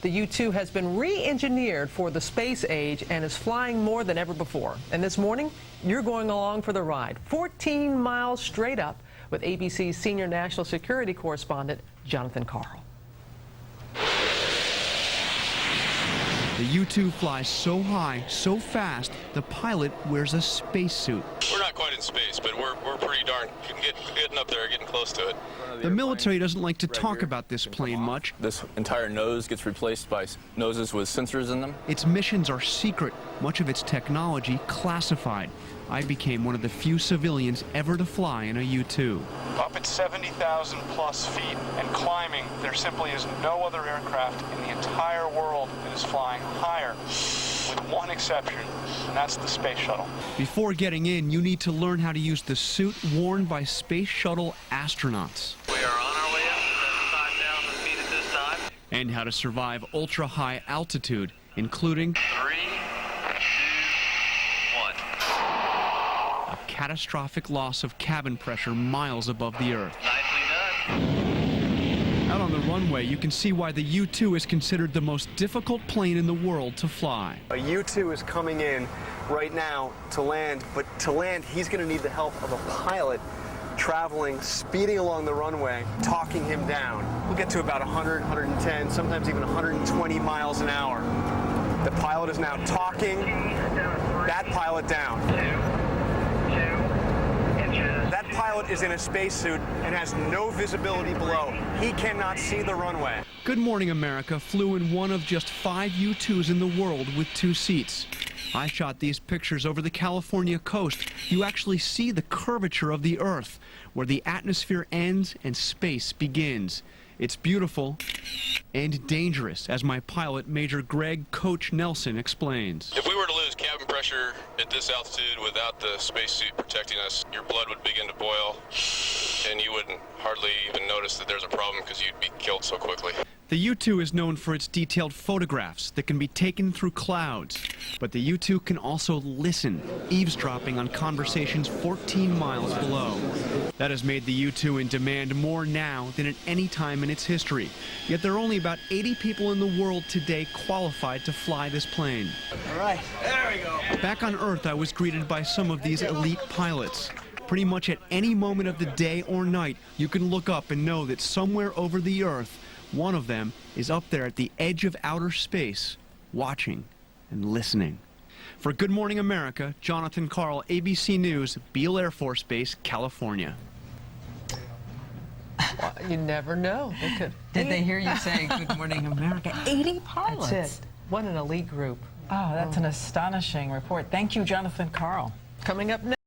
The U-2 has been re-engineered for the space age and is flying more than ever before. And this morning, you're going along for the ride, 14 miles straight up with ABC's senior national security correspondent, Jonathan Karl. The U-2 flies so high, so fast, the pilot wears a spacesuit. We're not quite in space, but we're pretty darn getting up there, getting close to it. The military doesn't like to talk about this plane much. This entire nose gets replaced by noses with sensors in them. Its missions are secret, much of its technology classified. I became one of the few civilians ever to fly in a U-2. Up at 70,000 plus feet and climbing, there simply is no other aircraft in the entire world that is flying higher, with one exception, and that's the space shuttle. Before getting in, you need to learn how to use the suit worn by space shuttle astronauts. We are on our way up to 75,000 feet at this time. And how to survive ultra-high altitude, including 3, 2, 1. a catastrophic loss of cabin pressure miles above the Earth. Nicely done. Out on the runway, you can see why the U-2 is considered the most difficult plane in the world to fly. A U-2 is coming in right now to land, but to land, he's going to need the help of a pilot traveling, speeding along the runway, talking him down. We'll get to about 100, 110, sometimes even 120 miles an hour. The pilot is now talking that pilot down. That pilot is in a spacesuit and has no visibility below. He cannot see the runway. Good Morning America flew in one of just 5 U-2s in the world with 2 seats. I shot these pictures over the California coast. You actually see the curvature of the Earth, where the atmosphere ends and space begins. It's beautiful and dangerous, as my pilot, Major Greg Coach Nelson, explains. If we were to lose cabin pressure at this altitude without the spacesuit protecting us, your blood would begin to boil, and you wouldn't hardly even notice that there's a problem because you'd be killed so quickly. The U-2 is known for its detailed photographs that can be taken through clouds. But the U-2 can also listen, eavesdropping on conversations 14 miles below. That has made the U-2 in demand more now than at any time in its history. Yet there are only about 80 people in the world today qualified to fly this plane. All right, there we go. Back on Earth, I was greeted by some of these elite pilots. Pretty much at any moment of the day or night, you can look up and know that somewhere over the Earth, one of them is up there at the edge of outer space, watching and listening. For Good Morning America, Jonathan Karl, ABC News, Beale Air Force Base, California. Well, you never know. Did they hear you say Good Morning America? 80 pilots. That's it. What an elite group. Oh, that's an astonishing report. Thank you, Jonathan Karl. Coming up next.